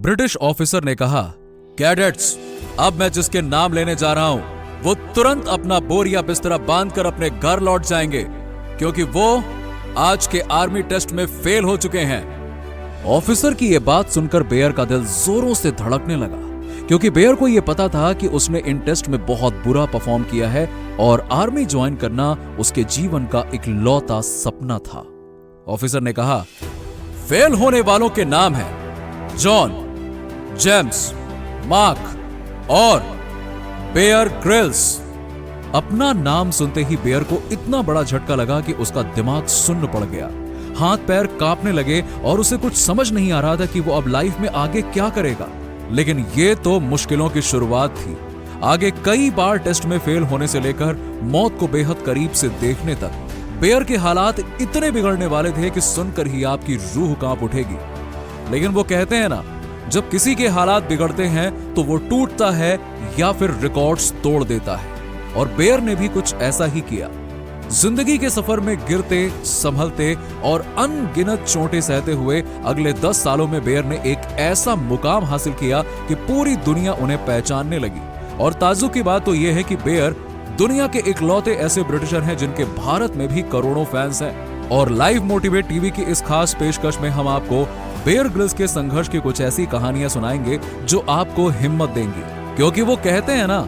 British officer ने कहा, cadets, अब मैं जिसके नाम लेने जा रहा हूं वो तुरंत अपना बोरिया बिस्तरा बांधकर अपने घर लौट जाएंगे, क्योंकि वो आज के आर्मी टेस्ट में फेल हो चुके हैं। ऑफिसर की यह बात सुनकर बेयर का दिल जोरों से धड़कने लगा, क्योंकि बेयर को यह पता था कि उसने इन टेस्ट में बहुत बुरा परफॉर्म किया है और आर्मी ज्वाइन करना उसके जीवन का इकलौता सपना था। ऑफिसर ने कहा, फेल होने वालों के नाम हैं जॉन, जेम्स, मार्क और बेयर ग्रिल्स। अपना नाम सुनते ही बेयर को इतना बड़ा झटका लगा कि उसका दिमाग सुन्न पड़ गया, हाथ पैर कांपने लगे और उसे कुछ समझ नहीं आ रहा था कि वो अब लाइफ में आगे क्या करेगा। लेकिन ये तो मुश्किलों की शुरुआत थी। आगे कई बार टेस्ट में फेल होने से लेकर मौत को बेहद करीब से देखने तक बेयर के हालात इतने बिगड़ने वाले थे कि सुनकर ही आपकी रूह कांप उठेगी। लेकिन वो कहते हैं ना, जब किसी के हालात बिगड़ते हैं तो वो टूटता है या फिर रिकॉर्ड्स तोड़ देता है, और बेयर ने भी कुछ ऐसा ही किया। जिंदगी के सफर में गिरते, संभलते और अनगिनत चोटें सहते हुए अगले 10 सालों में बेयर ने एक ऐसा मुकाम हासिल किया कि पूरी दुनिया उन्हें पहचानने लगी। और ताज्जुब की बात तो यह है कि बेयर दुनिया के इकलौते ऐसे ब्रिटिशर हैं जिनके भारत में भी करोड़ों फैंस हैं। और लाइव मोटिवेट टीवी की इस खास पेशकश में हम आपको बेयर ग्रिल्स के संघर्ष की कुछ ऐसी कहानियां सुनाएंगे जो आपको हिम्मत देंगी, क्योंकि वो कहते हैं ना,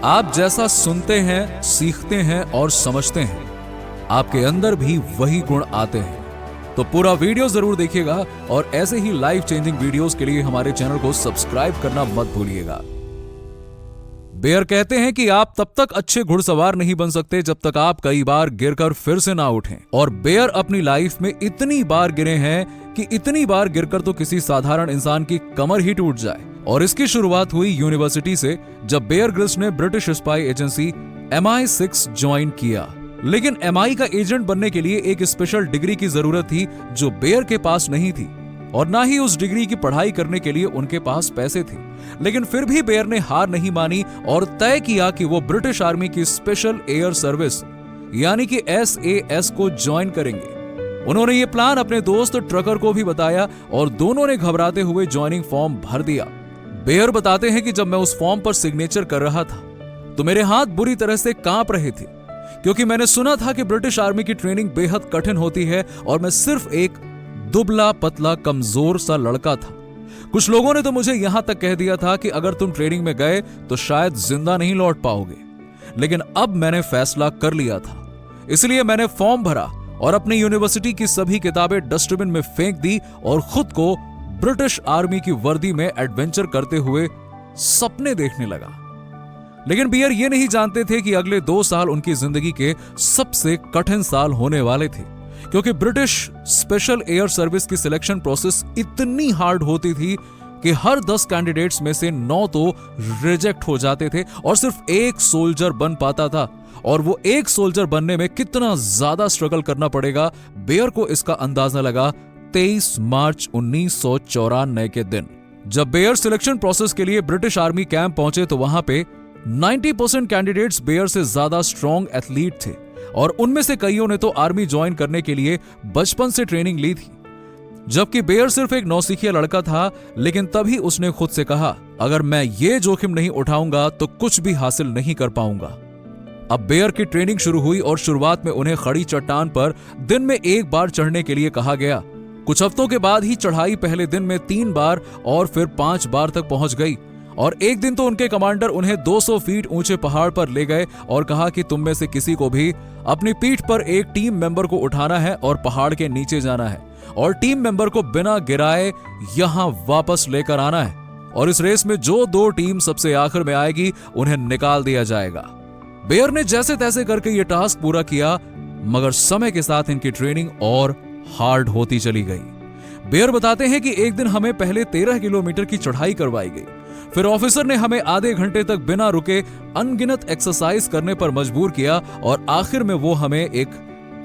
आप जैसा सुनते हैं, सीखते हैं और समझते हैं, आपके अंदर भी वही गुण आते हैं। तो पूरा वीडियो जरूर देखिएगा और ऐसे ही लाइफ चेंजिंग वीडियोस के लिए हमारे चैनल को सब्सक्राइब करना मत भूलिएगा। बेयर कहते हैं कि आप तब तक अच्छे घुड़सवार नहीं बन सकते जब तक आप कई बार गिरकर फिर से ना उठें। और बेयर अपनी लाइफ में इतनी बार गिरे हैं कि इतनी बार गिरकर तो किसी साधारण इंसान की कमर ही टूट जाए। और इसकी शुरुआत हुई यूनिवर्सिटी से, जब बेयर ग्रिल्स ने British spy agency MI6 join किया। लेकिन MI का एजेंट बनने के लिए एक स्पेशल डिग्री की जरूरत थी जो बेयर के पास नहीं थी, और ना ही उस डिग्री की पढ़ाई करने के लिए उनके पास पैसे थे। लेकिन फिर भी बेयर ने हार नहीं मानी और तय किया कि वो ब्रिटिश आर्मी की स्पेशल एयर सर्विस यानी कि SAS को ज्वाइन करेंगे। उन्होंने ये प्लान अपने दोस्त ट्रकर को भी बताया और दोनों ने घबराते हुए ज्वाइनिंग फॉर्म भर दिया। बेयर बताते हैं कि जब मैं उस फॉर्म पर सिग्नेचर कर रहा था तो मेरे हाथ बुरी तरह से कांप रहे थे, क्योंकि मैंने सुना था कि ब्रिटिश आर्मी की ट्रेनिंग बेहद कठिन होती है और मैं सिर्फ एक दुबला पतला कमजोर सा लड़का था। कुछ लोगों ने तो मुझे यहां तक कह दिया था कि अगर तुम ट्रेनिंग में गए तो शायद जिंदा नहीं लौट पाओगे। लेकिन अब मैंने फैसला कर लिया था, इसलिए मैंने फॉर्म भरा और अपनी यूनिवर्सिटी की सभी किताबें डस्टबिन में फेंक दी और खुद को ब्रिटिश आर्मी की वर्दी में एडवेंचर करते हुए सपने देखने लगा। लेकिन बेयर ये नहीं जानते थे कि अगले 2 साल उनकी जिंदगी के सबसे कठिन साल होने वाले थे, क्योंकि ब्रिटिश स्पेशल एयर सर्विस की सिलेक्शन प्रोसेस इतनी हार्ड होती थी कि हर 10 कैंडिडेट्स में से 9 तो रिजेक्ट हो जाते थे और सिर्फ एक सोल्जर बन पाता था। और वो एक सोल्जर बनने में कितना ज्यादा स्ट्रगल करना पड़ेगा, बेयर को इसका अंदाजा लगा 23 मार्च 1994 के दिन। जब बेयर सिलेक्शन प्रोसेस के लिए ब्रिटिश आर्मी कैंप पहुंचे तो वहां पे 90% कैंडिडेट्स बेयर से ज्यादा स्ट्रॉन्ग एथलीट थे, और उनमें से कईयों ने तो आर्मी ज्वाइन करने के लिए बचपन से ट्रेनिंग ली थी। जबकि बेयर सिर्फ एक नौसिखिया लड़का था, लेकिन तभी उसने खुद से कहा, अगर मैं ये जोखिम नहीं उठाऊंगा तो कुछ भी हासिल नहीं कर पाऊंगा। अब बेयर की ट्रेनिंग शुरू हुई और शुरुआत में उन्हें खड़ी चट्टान पर दिन में 1 बार चढ़ने के लिए कहा गया। कुछ हफ्तों के बाद ही चढ़ाई पहले दिन में 3 बार और फिर 5 बार तक पहुंच गई, और एक दिन तो उनके कमांडर उन्हें 200 फीट ऊंचे पहाड़ पर ले गए और कहा कि तुम में से किसी को भी अपनी पीठ पर एक टीम मेंबर को उठाना है और पहाड़ के नीचे जाना है, और टीम मेंबर को बिना गिराए यहां वापस लेकर आना है, और इस रेस में जो 2 टीम सबसे आखिर में आएगी उन्हें निकाल दिया जाएगा। बेयर ने जैसे तैसे करके ये टास्क पूरा किया, मगर समय के साथ इनकी ट्रेनिंग और हार्ड होती चली गई। बेयर बताते हैं कि एक दिन हमें पहले 13 किलोमीटर की चढ़ाई करवाई गई, फिर ऑफिसर ने हमें आधे घंटे तक बिना रुके अनगिनत एक्सरसाइज करने पर मजबूर किया, और आखिर में वो हमें एक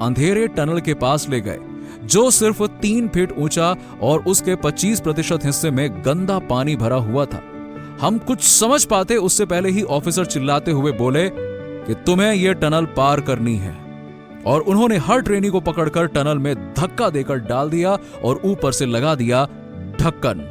अंधेरे टनल के पास ले गए जो सिर्फ 3 फीट ऊंचा और उसके 25% हिस्से में गंदा पानी भरा हुआ था। हम कुछ समझ पाते उससे पहले ही ऑफिसर चिल्लाते हुए बोले कि तुम्हें यह टनल पार करनी है, और उन्होंने हर ट्रेनी को पकड़कर टनल में धक्का देकर डाल दिया और ऊपर से लगा दिया ढक्कन।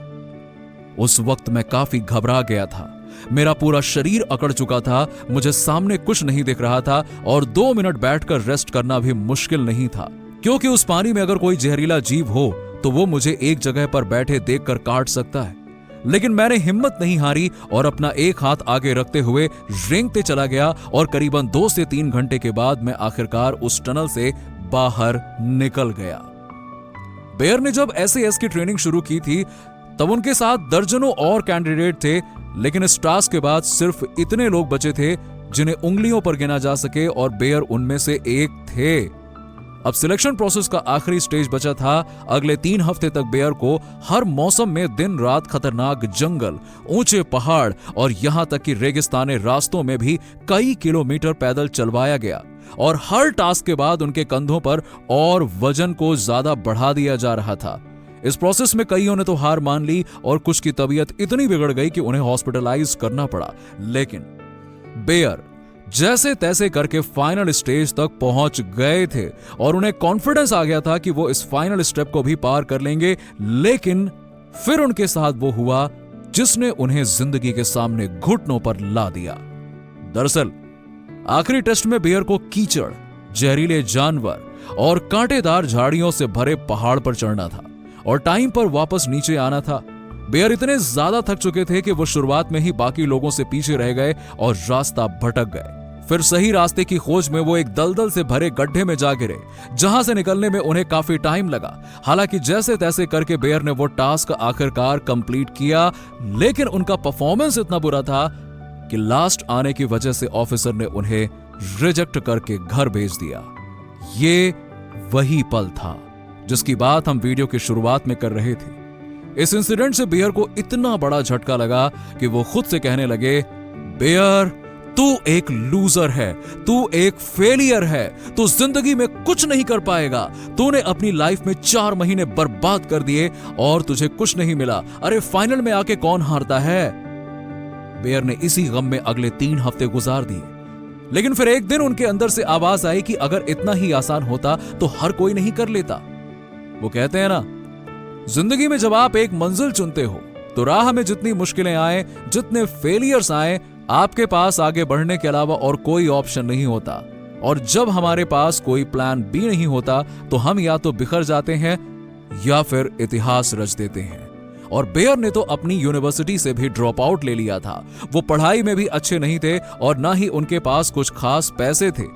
उस वक्त मैं काफी घबरा गया था। मेरा पूरा शरीर अकड़ चुका था, मुझे सामने कुछ नहीं दिख रहा था और 2 मिनट बैठकर रेस्ट करना भी मुश्किल नहीं था, क्योंकि उस पानी में अगर कोई जहरीला जीव हो तो वो मुझे एक जगह पर बैठे देखकर काट सकता है। लेकिन मैंने हिम्मत नहीं हारी और अपना एक हाथ आगे रखते हुए रेंगते चला गया और करीबन 2 से 3 घंटे के बाद मैं आखिरकार उस टनल से बाहर निकल गया। बेयर ने जब SAS की ट्रेनिंग शुरू की थी तब उनके साथ दर्जनों और कैंडिडेट थे, लेकिन इस टास्क के बाद सिर्फ इतने लोग बचे थे जिन्हें उंगलियों पर गिना जा सके और बेयर उनमें से एक थे। अब सिलेक्शन प्रोसेस का आखिरी स्टेज बचा था। अगले 3 हफ्ते तक बेयर को हर मौसम में दिन रात खतरनाक जंगल, ऊंचे पहाड़ और यहां तक कि रेगिस्तानी रास्तों में भी कई किलोमीटर पैदल चलवाया गया और हर टास्क के बाद उनके कंधों पर और वजन को ज्यादा बढ़ा दिया जा रहा था। इस प्रोसेस में कईयों ने तो हार मान ली और कुछ की तबीयत इतनी बिगड़ गई कि उन्हें हॉस्पिटलाइज करना पड़ा। लेकिन बेयर जैसे तैसे करके फाइनल स्टेज तक पहुंच गए थे और उन्हें कॉन्फिडेंस आ गया था कि वो इस फाइनल स्टेप को भी पार कर लेंगे। लेकिन फिर उनके साथ वो हुआ जिसने उन्हें जिंदगी के सामने घुटनों पर ला दिया। दरअसल आखिरी टेस्ट में बेयर को कीचड़, जहरीले जानवर और कांटेदार झाड़ियों से भरे पहाड़ पर चढ़ना था और टाइम पर वापस नीचे आना था। बेयर इतने ज्यादा थक चुके थे कि वो शुरुआत में ही बाकी लोगों से पीछे रह गए और रास्ता भटक गए। फिर सही रास्ते की खोज में वो एक दलदल से भरे गड्ढे में जा गिरे, जहां से निकलने में उन्हें काफी टाइम लगा। हालांकि जैसे तैसे करके बेयर ने वो टास्क आखिरकार कंप्लीट किया, लेकिन उनका परफॉर्मेंस इतना बुरा था कि लास्ट आने की वजह से ऑफिसर ने उन्हें रिजेक्ट करके घर भेज दिया। ये वही पल था जिसकी बात हम वीडियो की शुरुआत में कर रहे थे। इस इंसिडेंट से बेयर को इतना बड़ा झटका लगा कि वो खुद से कहने लगे, बेयर तू एक लूजर है, तू एक फेलियर है, तू जिंदगी में कुछ नहीं कर पाएगा। तूने अपनी लाइफ में 4 महीने बर्बाद कर दिए और तुझे कुछ नहीं मिला। अरे फाइनल में आके कौन हारता है? बेयर ने इसी गम में अगले 3 हफ्ते गुजार दिए। लेकिन फिर एक दिन उनके अंदर से आवाज आई कि अगर इतना ही आसान होता तो हर कोई नहीं कर लेता। वो कहते हैं ना, जिंदगी में जब आप एक मंजिल चुनते हो तो राह में जितनी मुश्किलें आए, जितने फेलियर्स आए, आपके पास आगे बढ़ने के अलावा और कोई ऑप्शन नहीं होता। और जब हमारे पास कोई प्लान बी नहीं होता तो हम या तो बिखर जाते हैं या फिर इतिहास रच देते हैं। और बेयर ने तो अपनी यूनिवर्सिटी से भी ड्रॉप आउट ले लिया था। वो पढ़ाई में भी अच्छे नहीं थे और ना ही उनके पास कुछ खास पैसे थे।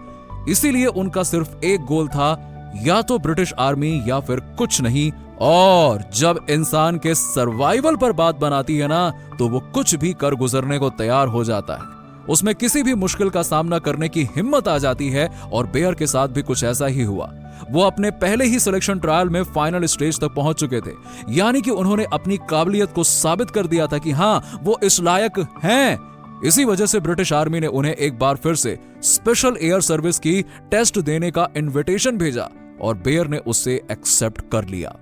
इसीलिए उनका सिर्फ एक गोल था, या तो ब्रिटिश आर्मी या फिर कुछ नहीं। और जब इंसान के सर्वाइवल पर बात बनाती है ना, तो वो कुछ भी कर गुजरने को तैयार हो जाता है। उसमें किसी भी मुश्किल का सामना करने की हिम्मत आ जाती है और बेयर के साथ भी कुछ ऐसा ही हुआ। वो अपने पहले ही सिलेक्शन ट्रायल में फाइनल स्टेज तक पहुंच चुके थे, यानी कि उन्होंने अपनी काबिलियत को साबित कर दिया था कि हाँ, वो इस लायक हैं। इसी वजह से ब्रिटिश आर्मी ने उन्हें एक बार फिर से स्पेशल एयर सर्विस की टेस्ट देने का इन्विटेशन भेजा और बेयर ने उससे एक्सेप्ट कर लिया।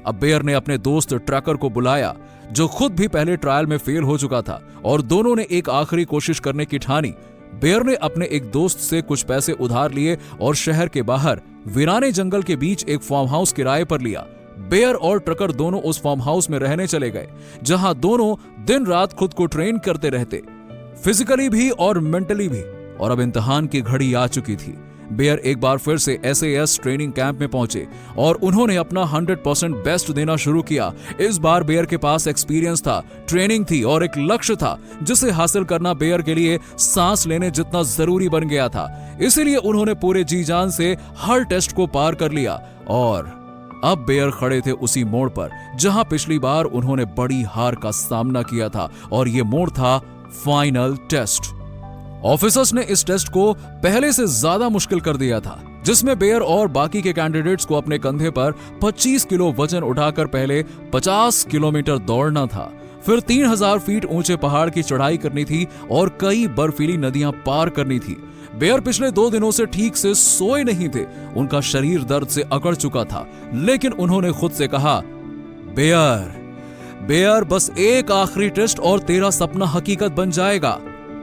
अब बेयर ने अपने दोस्त ट्रैकर को बुलाया, जो खुद भी पहले ट्रायल में फेल हो चुका था, और दोनों ने एक आखिरी कोशिश करने की ठानी। बेयर ने अपने एक दोस्त से कुछ पैसे उधार लिए और शहर के बाहर वीराने जंगल के बीच एक फार्म हाउस किराए पर लिया। बेयर और ट्रकर दोनों उस फार्म हाउस में रहने चले गए, जहां दोनों दिन रात खुद को ट्रेन करते रहते, फिजिकली भी और मेंटली भी। और अब इम्तिहान की घड़ी आ चुकी थी। बेयर एक बार फिर से SAS ट्रेनिंग कैंप में पहुंचे और उन्होंने अपना 100% बेस्ट देना शुरू किया। इस बार बेयर के पास एक्सपीरियंस था, ट्रेनिंग थी और एक लक्ष्य था जिसे हासिल करना बेयर के लिए सांस लेने जितना जरूरी बन गया था। इसीलिए उन्होंने पूरे जी जान से हर टेस्ट को पार कर लिया। और अब बेयर खड़े थे उसी मोड़ पर जहां पिछली बार उन्होंने बड़ी हार का सामना किया था, और ये मोड़ था फाइनल टेस्ट। ऑफिसर्स ने इस टेस्ट को पहले से ज्यादा मुश्किल कर दिया था, जिसमें बेयर और बाकी के कैंडिडेट्स को अपने कंधे पर 25 किलो वजन उठाकर पहले 50 किलोमीटर दौड़ना था, फिर 3000 फीट ऊंचे पहाड़ की चढ़ाई करनी थी और कई बर्फीली नदियां पार करनी थी। बेयर पिछले 2 दिनों से ठीक से सोए नहीं थे, उनका शरीर दर्द से अकड़ चुका था। लेकिन उन्होंने खुद से कहा, बेयर बस एक आखिरी टेस्ट और तेरा सपना हकीकत बन जाएगा।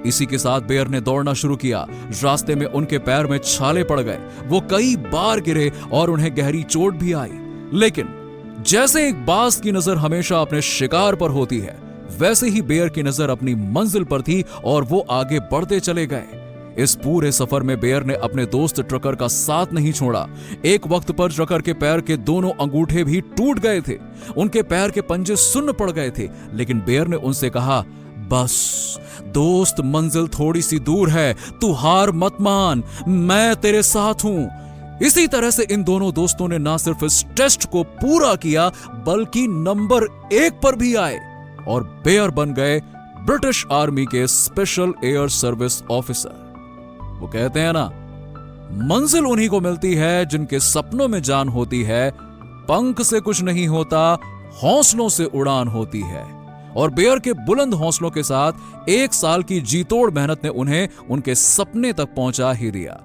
इसी के साथ बेयर ने दौड़ना शुरू किया। रास्ते में उनके पैर में छाले पड़ गए, वो कई बार गिरे और उन्हें गहरी चोट भी आई। लेकिन जैसे एक बाज की नजर हमेशा अपने शिकार पर होती है, वैसे ही बेयर की नजर अपनी मंजिल पर थी और वो आगे बढ़ते चले गए। इस पूरे सफर में बेयर ने अपने दोस्त ट्रकर का साथ नहीं छोड़ा। एक वक्त पर ट्रकर के पैर के दोनों अंगूठे भी टूट गए थे, उनके पैर के पंजे सुन्न पड़ गए थे, लेकिन बेयर ने उनसे कहा, बस दोस्त, मंजिल थोड़ी सी दूर है, तू हार मत मान, मैं तेरे साथ हूं। इसी तरह से इन दोनों दोस्तों ने ना सिर्फ इस टेस्ट को पूरा किया बल्कि नंबर 1 पर भी आए और बेयर बन गए ब्रिटिश आर्मी के स्पेशल एयर सर्विस ऑफिसर। वो कहते हैं ना, मंजिल उन्हीं को मिलती है जिनके सपनों में जान होती है, पंख से कुछ नहीं होता, हौसलों से उड़ान होती है। और बेयर के बुलंद हौसलों के साथ 1 साल की जीतोड़ मेहनत ने उन्हें उनके सपने तक पहुंचा ही दिया।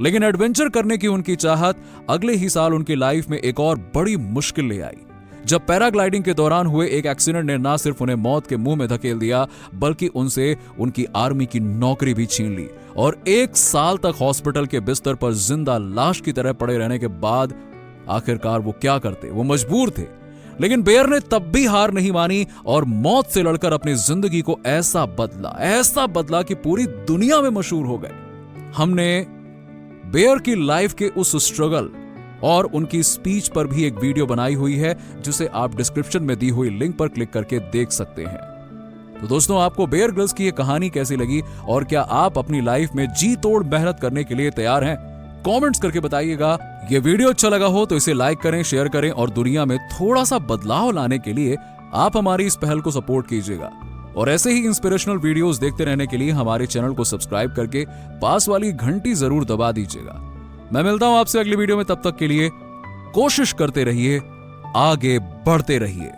लेकिन एडवेंचर करने की उनकी चाहत अगले ही साल उनकी लाइफ में एक और बड़ी मुश्किल ले आई, जब पैराग्लाइडिंग के दौरान हुए एक एक्सीडेंट ने ना सिर्फ उन्हें मौत के मुंह में धकेल दिया बल्कि उनसे उनकी आर्मी की नौकरी भी छीन ली और 1 साल तक हॉस्पिटल के बिस्तर पर जिंदा लाश की तरह पड़े रहने के बाद आखिरकार वो क्या करते, वो मजबूर थे। लेकिन बेयर ने तब भी हार नहीं मानी और मौत से लड़कर अपनी जिंदगी को ऐसा बदला कि पूरी दुनिया में मशहूर हो गए। हमने बेयर की लाइफ के उस स्ट्रगल और उनकी स्पीच पर भी एक वीडियो बनाई हुई है, जिसे आप डिस्क्रिप्शन में दी हुई लिंक पर क्लिक करके देख सकते हैं। तो दोस्तों, आपको बेयर ग्रिल्स की ये कहानी कैसी लगी और क्या आप अपनी लाइफ में जी तोड़ मेहनत करने के लिए तैयार हैं? कमेंट्स करके बताइएगा। ये वीडियो अच्छा लगा हो तो इसे लाइक करें, शेयर करें और दुनिया में थोड़ा सा बदलाव लाने के लिए आप हमारी इस पहल को सपोर्ट कीजिएगा। और ऐसे ही इंस्पिरेशनल वीडियोस देखते रहने के लिए हमारे चैनल को सब्सक्राइब करके पास वाली घंटी जरूर दबा दीजिएगा। मैं मिलता हूं आपसे अगली वीडियो में, तब तक के लिए कोशिश करते रहिए, आगे बढ़ते रहिए।